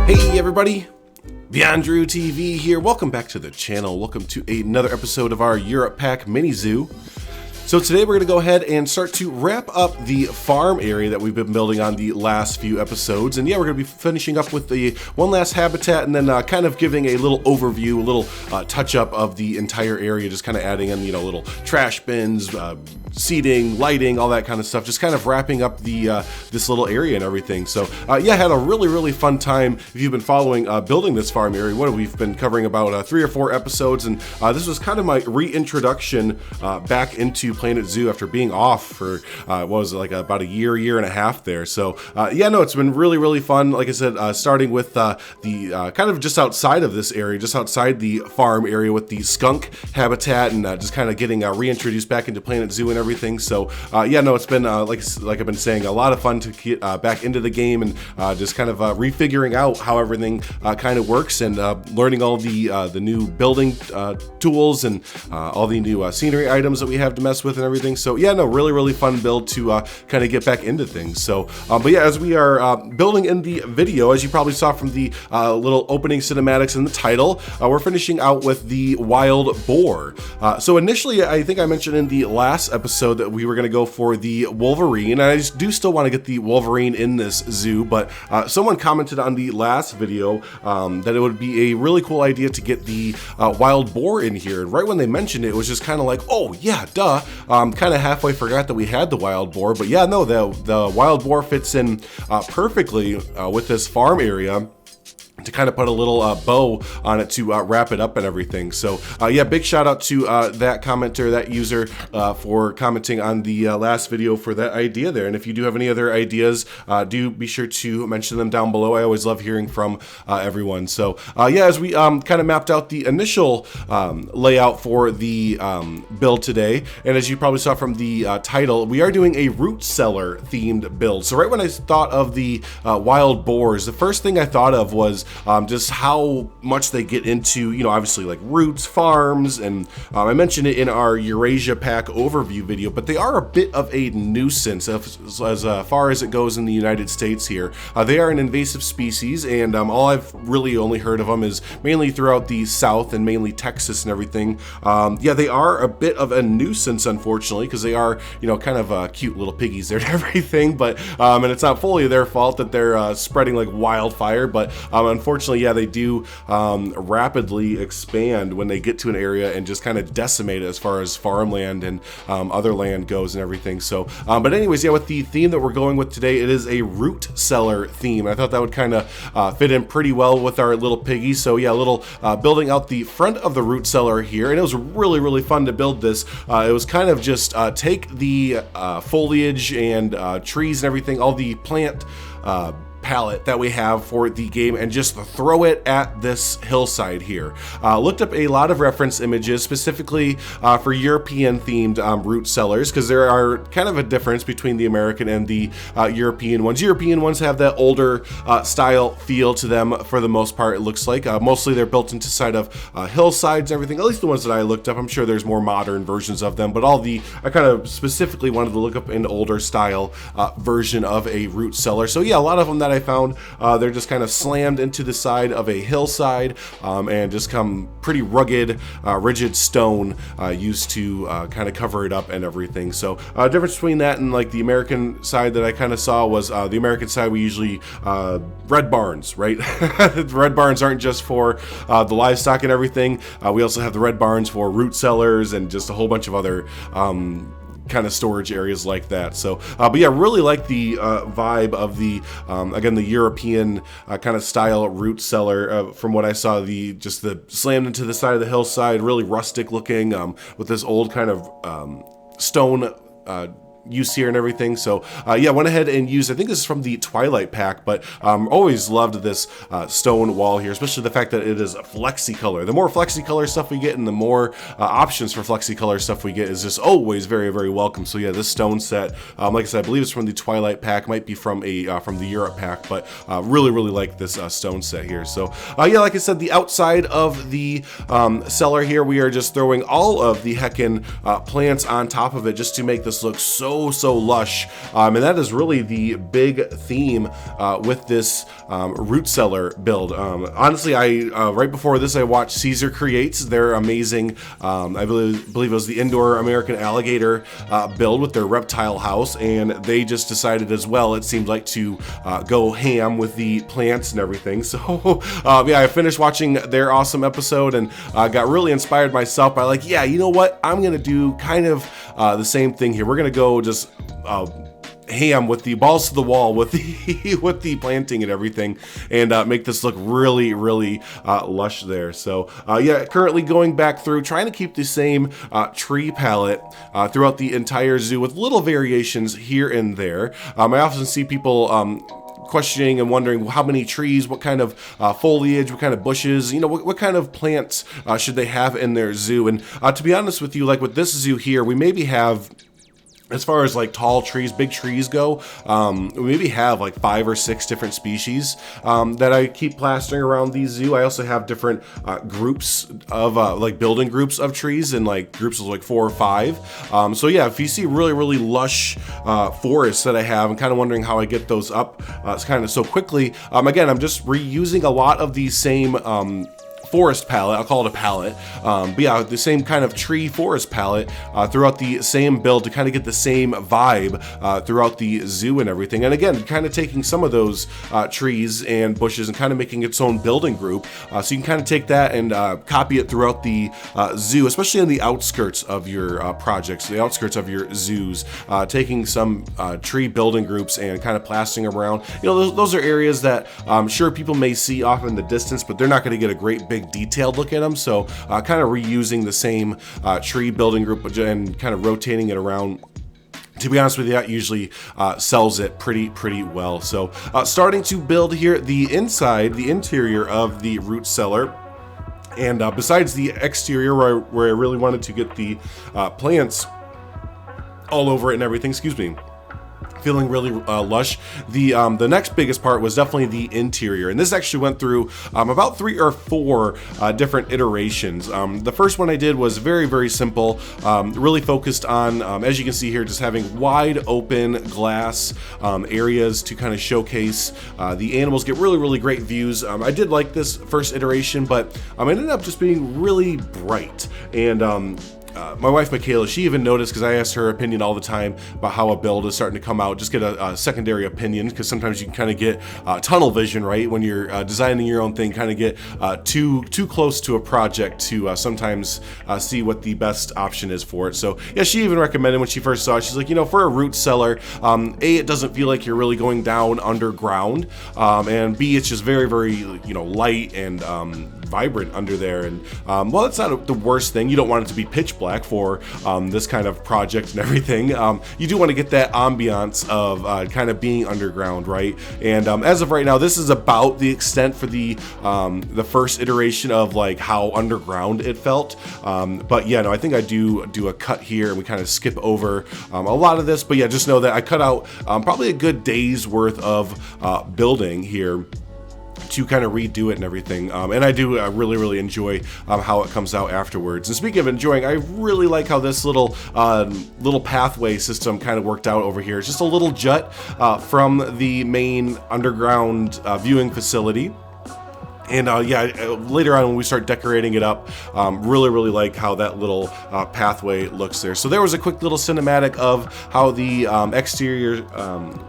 Hey everybody, Beyondrew TV here. Welcome back to the channel. Welcome to another episode of our Europe Pack mini zoo. So today we're going to go ahead and start to wrap up the farm area that we've been building on the last few episodes. And yeah, we're going to be finishing up with the one last habitat and then kind of giving a little overview, a little touch up of the entire area, just kind of adding in, little trash bins, seating, lighting, all that kind of stuff, just kind of wrapping up the this little area and everything. So yeah, had a really fun time. If you've been following building this farm area, we've been covering about 3 or 4 episodes, and this was kind of my reintroduction back into Planet Zoo after being off for what was it, like about a year and a half there. So yeah, no, it's been really fun. Like I said, starting with the kind of just outside of this area, just outside the farm area with the skunk habitat, and just kind of getting reintroduced back into Planet Zoo and everything. So yeah, no, it's been like I've been saying, a lot of fun to get back into the game and just kind of refiguring out how everything kind of works, and learning all the new building tools and all the new scenery items that we have to mess with and everything. So yeah, no, really fun build to kind of get back into things. So but yeah, as we are building in the video, as you probably saw from the little opening cinematics in the title, we're finishing out with the wild boar. So initially, I think I mentioned in the last episode that we were going to go for the Wolverine, and I do still want to get the Wolverine in this zoo, but someone commented on the last video that it would be a really cool idea to get the wild boar in here, and right when they mentioned it, it was just kind of like, oh yeah, duh. Kind of halfway forgot that we had the wild boar, but yeah, no, the wild boar fits in perfectly with this farm area, to kind of put a little bow on it to wrap it up and everything. So yeah, big shout out to that commenter, that user, for commenting on the last video for that idea there. And if you do have any other ideas, do be sure to mention them down below. I always love hearing from everyone. So yeah, as we kind of mapped out the initial layout for the build today, and as you probably saw from the title, we are doing a root cellar themed build. So right when I thought of the wild boars, the first thing I thought of was just how much they get into, obviously like roots, farms, and I mentioned it in our Eurasia Pack overview video, but they are a bit of a nuisance as far as it goes in the United States here. They are an invasive species, and all I've really only heard of them is mainly throughout the South and mainly Texas and everything. Yeah, they are a bit of a nuisance, unfortunately, because they are, kind of cute little piggies there and everything, but and it's not fully their fault that they're spreading like wildfire, but unfortunately, yeah, they do rapidly expand when they get to an area and just kind of decimate it as far as farmland and other land goes and everything. So, but anyways, yeah, with the theme that we're going with today, it is a root cellar theme. I thought that would kind of fit in pretty well with our little piggy. So yeah, a little building out the front of the root cellar here, and it was really fun to build this. It was kind of just take the foliage and trees and everything, all the plant palette that we have for the game, and just throw it at this hillside here. Looked up a lot of reference images specifically for European themed root cellars, because there are kind of a difference between the American and the European ones. European ones have that older style feel to them for the most part, it looks like. Mostly they're built into side of hillsides and everything, at least the ones that I looked up. I'm sure there's more modern versions of them, but I kind of specifically wanted to look up an older style version of a root cellar. So yeah, a lot of them that I found, they're just kind of slammed into the side of a hillside and just come pretty rugged, rigid stone used to kind of cover it up and everything. So difference between that and like the American side that I kind of saw was the American side, we usually red barns, right? The red barns aren't just for the livestock and everything. We also have the red barns for root cellars and just a whole bunch of other kind of storage areas like that. So but yeah, really like the vibe of the again, the European kind of style root cellar. From what I saw, the slammed into the side of the hillside, really rustic looking, with this old kind of stone use here and everything. So yeah, went ahead and used, I think this is from the Twilight pack, but always loved this stone wall here, especially the fact that it is a flexi color. The more flexi color stuff we get and the more options for flexi color stuff we get is just always very welcome. So yeah, this stone set, like I said, I believe it's from the Twilight pack, might be from the Europe pack, but really like this stone set here. So yeah, like I said, the outside of the cellar here, we are just throwing all of the heckin' plants on top of it just to make this look so so lush, and that is really the big theme with this root cellar build. Honestly, I right before this I watched Caesar Creates their amazing, I believe it was the indoor American alligator build with their reptile house, and they just decided as well, it seemed like, to go ham with the plants and everything. So yeah, I finished watching their awesome episode and got really inspired myself by like, yeah, you know what, I'm gonna do kind of the same thing here. We're gonna go just ham with the balls to the wall with the with the planting and everything, and make this look really lush there. So yeah, currently going back through trying to keep the same tree palette throughout the entire zoo with little variations here and there. I often see people questioning and wondering how many trees, what kind of foliage, what kind of bushes, you know, what kind of plants should they have in their zoo. And to be honest with you, like with this zoo here, we maybe have, as far as like tall trees, big trees go, we maybe have like 5 or 6 different species that I keep plastering around the zoo. I also have different groups of like building groups of trees, and like groups of like 4 or 5. So yeah, if you see really lush forests that I have and kind of wondering how I get those up it's kind of so quickly, again, I'm just reusing a lot of the same forest palette. I'll call it a palette, but yeah, the same kind of tree forest palette throughout the same build to kind of get the same vibe throughout the zoo and everything. And again, kind of taking some of those trees and bushes and kind of making its own building group, so you can kind of take that and copy it throughout the zoo, especially on the outskirts of your projects, the outskirts of your zoos, taking some tree building groups and kind of plastering around. You know, those are areas that I'm sure people may see off in the distance, but they're not going to get a great big detailed look at them. So kind of reusing the same tree building group and kind of rotating it around. To be honest with you, that usually sells it pretty well. So starting to build here the interior of the root cellar. And besides the exterior where I really wanted to get the plants all over it and everything, excuse me, feeling really lush. The next biggest part was definitely the interior, and this actually went through about 3 or 4 different iterations. The first one I did was very simple, really focused on, as you can see here, just having wide open glass areas to kind of showcase the animals, get really great views. I did like this first iteration, but it ended up just being really bright. And my wife Michaela, she even noticed, because I asked her opinion all the time about how a build is starting to come out, just get a secondary opinion, because sometimes you can kind of get tunnel vision, right? When you're designing your own thing, kind of get too close to a project to sometimes see what the best option is for it. So yeah, she even recommended when she first saw it, she's like, you know, for a root cellar, A, it doesn't feel like you're really going down underground, and B, it's just very you know, light and vibrant under there. And well, that's not the worst thing. You don't want it to be pitch black for this kind of project and everything. You do want to get that ambiance of kind of being underground, right? And as of right now, this is about the extent for the first iteration of like how underground it felt. But yeah, no, I think I do a cut here and we kind of skip over a lot of this. But yeah, just know that I cut out probably a good day's worth of building here to kind of redo it and everything, and I do really enjoy how it comes out afterwards. And speaking of enjoying, I really like how this little pathway system kind of worked out over here. It's just a little jut from the main underground viewing facility. And yeah, later on when we start decorating it up, really like how that little pathway looks there. So there was a quick little cinematic of how the exterior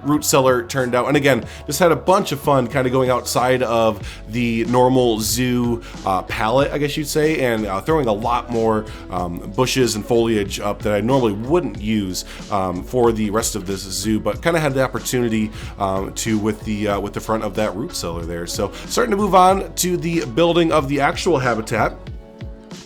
root cellar turned out. And again, just had a bunch of fun kind of going outside of the normal zoo palette, I guess you'd say, and throwing a lot more bushes and foliage up that I normally wouldn't use for the rest of this zoo, but kind of had the opportunity to with the front of that root cellar there. So starting to move on to the building of the actual habitat.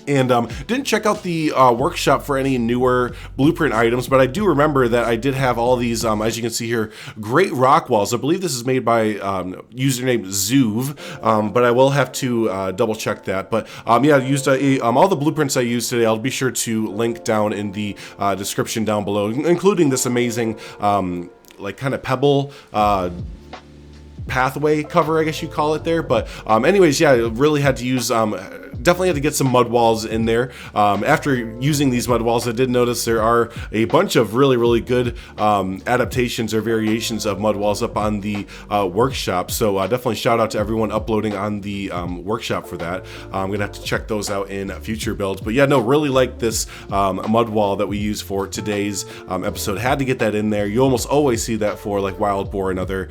And didn't check out the workshop for any newer blueprint items, but I do remember that I did have all these, as you can see here, great rock walls. I believe this is made by username Zoov, but I will have to double check that. But yeah, I used all the blueprints I used today. I'll be sure to link down in the description down below, including this amazing like kind of pebble pathway cover, I guess you call it there. But anyways, yeah, I really had to use definitely had to get some mud walls in there. After using these mud walls, I did notice there are a bunch of really good adaptations or variations of mud walls up on the workshop. So definitely shout out to everyone uploading on the workshop for that. I'm gonna have to check those out in future builds. But yeah, no, really like this mud wall that we use for today's episode. Had to get that in there. You almost always see that for like wild boar and other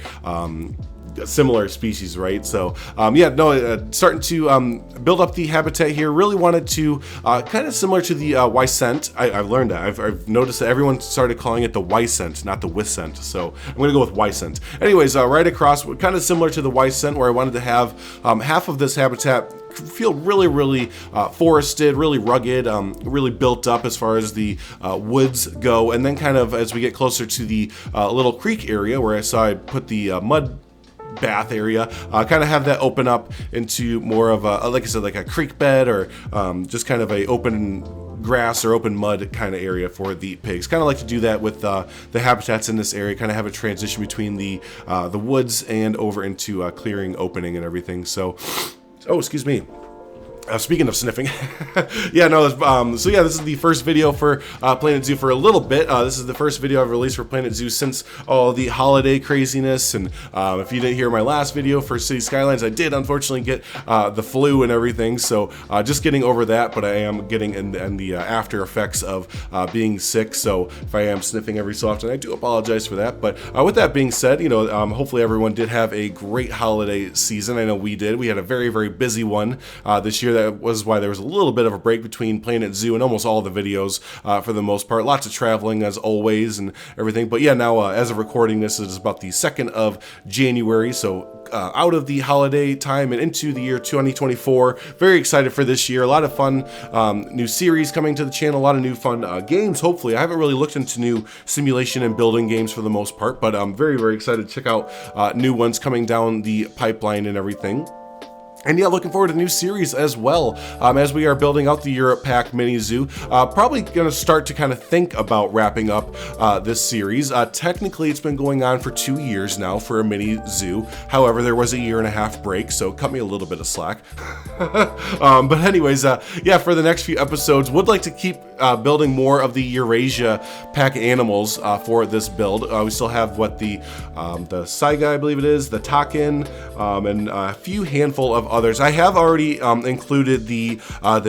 similar species, right? So yeah, no, starting to build up the habitat here. Really wanted to kind of similar to the Wysent. I've learned that. I've noticed that everyone started calling it the Wysent, not the Wisent. So I'm gonna go with Wysent. Anyways, right across, kind of similar to the Wysent, where I wanted to have half of this habitat feel really forested, really rugged, really built up as far as the woods go, and then kind of as we get closer to the little creek area where I put the mud bath area, kind of have that open up into more of a, like I said, like a creek bed, or just kind of a open grass or open mud kind of area for the pigs. Kind of like to do that with the habitats in this area, kind of have a transition between the woods and over into a clearing opening and everything. So, oh, excuse me. Speaking of sniffing, yeah, no, so yeah, this is the first video for Planet Zoo for a little bit. This is the first video I've released for Planet Zoo since all the holiday craziness, and if you didn't hear my last video for City Skylines, I did unfortunately get the flu and everything, so just getting over that, but I am getting in the after effects of being sick, so if I am sniffing every so often, I do apologize for that. But with that being said, you know, hopefully everyone did have a great holiday season. I know we did. We had a very busy one this year. That was why there was a little bit of a break between Planet Zoo and almost all the videos for the most part. Lots of traveling as always and everything. But yeah, now as of recording this, is about the 2nd of January. So out of the holiday time and into the year 2024. Very excited for this year. A lot of fun new series coming to the channel. A lot of new fun games, hopefully. I haven't really looked into new simulation and building games for the most part, but I'm very excited to check out new ones coming down the pipeline and everything. And yeah, looking forward to a new series as well, as we are building out the Europe Pack Mini Zoo. Probably going to start to kind of think about wrapping up this series. Technically, it's been going on for 2 years now for a mini zoo. However, there was a 1.5-year break, so cut me a little bit of slack. But anyways, yeah, for the next few episodes, would like to keep building more of the Eurasia Pack animals for this build. We still have what the Saiga, I believe it is, the Takin, and a few handful of others. I have already included the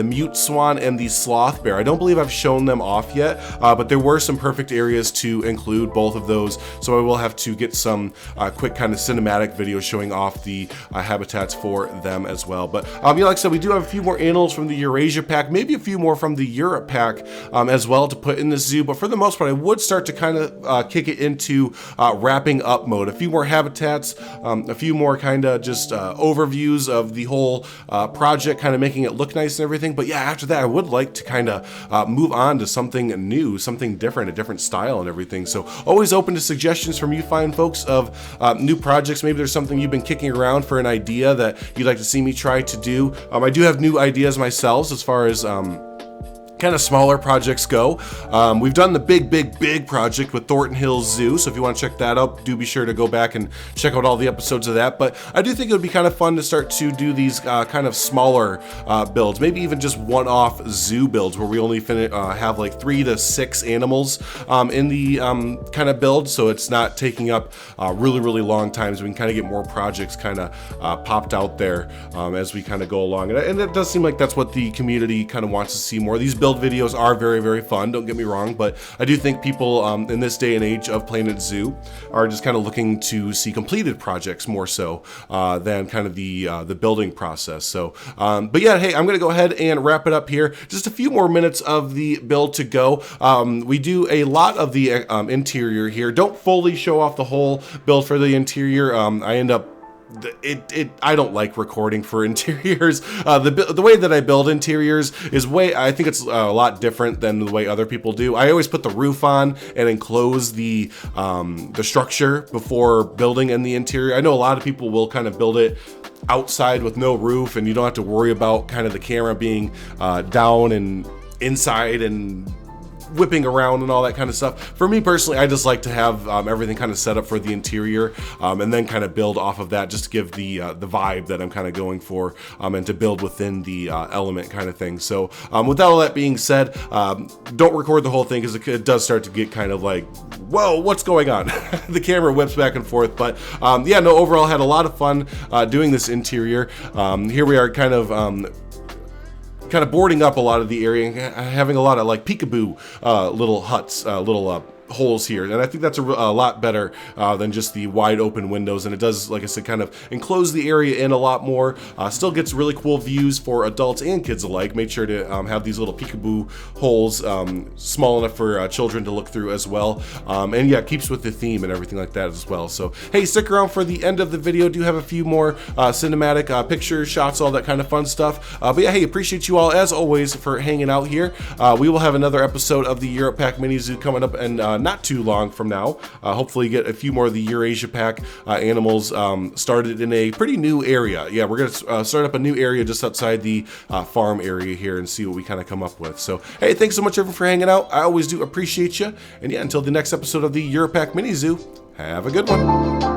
mute swan and the sloth bear. I don't believe I've shown them off yet, but there were some perfect areas to include both of those, so I will have to get some quick kind of cinematic videos showing off the habitats for them as well. But yeah, like I said, we do have a few more animals from the Eurasia Pack, maybe a few more from the Europe Pack as well to put in this zoo, but for the most part I would start to kind of kick it into wrapping up mode. A few more habitats, a few more kind of just overviews of the whole project, kind of making it look nice and everything. But yeah, after that I would like to kind of move on to something new, something different, a different style and everything. So always open to suggestions from you fine folks of new projects. Maybe there's something you've been kicking around for an idea that you'd like to see me try to do. I do have new ideas myself as far as kind of smaller projects go. We've done the big project with Thornton Hills Zoo, so if you want to check that out, do be sure to go back and check out all the episodes of that. But I do think it would be kind of fun to start to do these kind of smaller builds, maybe even just one-off zoo builds where we only have like 3 to 6 animals in the kind of build, so it's not taking up really long time, so we can kind of get more projects kind of popped out there as we kind of go along. And it does seem like that's what the community kind of wants to see more. These build videos are very fun, don't get me wrong, but I do think people in this day and age of Planet Zoo are just kind of looking to see completed projects more so than kind of the building process. So but yeah, hey, I'm gonna go ahead and wrap it up here. Just a few more minutes of the build to go. We do a lot of the interior here. Don't fully show off the whole build for the interior. I end up I don't like recording for interiors. The way that I build interiors is I think it's a lot different than the way other people do. I always put the roof on and enclose the structure before building in the interior. I know a lot of people will kind of build it outside with no roof, and you don't have to worry about kind of the camera being down and inside and whipping around and all that kind of stuff. For me personally, I just like to have everything kind of set up for the interior, and then kind of build off of that, just to give the vibe that I'm kind of going for, and to build within the element kind of thing. So with all that being said, don't record the whole thing, because it does start to get kind of like, whoa, what's going on? The camera whips back and forth, but yeah, no, overall had a lot of fun doing this interior. Here we are kind of boarding up a lot of the area and having a lot of like peekaboo little huts, little holes here, and I think that's a lot better than just the wide open windows, and it does, like I said, kind of enclose the area in a lot more. Still gets really cool views for adults and kids alike. Made sure to have these little peekaboo holes small enough for children to look through as well, and yeah, keeps with the theme and everything like that as well. So hey, stick around for the end of the video. Do have a few more cinematic pictures, shots, all that kind of fun stuff, but yeah, hey, appreciate you all as always for hanging out here. We will have another episode of the Europe Pack Mini Zoo coming up, and not too long from now. Hopefully get a few more of the Eurasia Pack animals started in a pretty new area. Yeah, we're gonna start up a new area just outside the farm area here and see what we kind of come up with. So hey, thanks so much everyone for hanging out. I always do appreciate you. And yeah, until the next episode of the Europe Pack Mini Zoo, have a good one.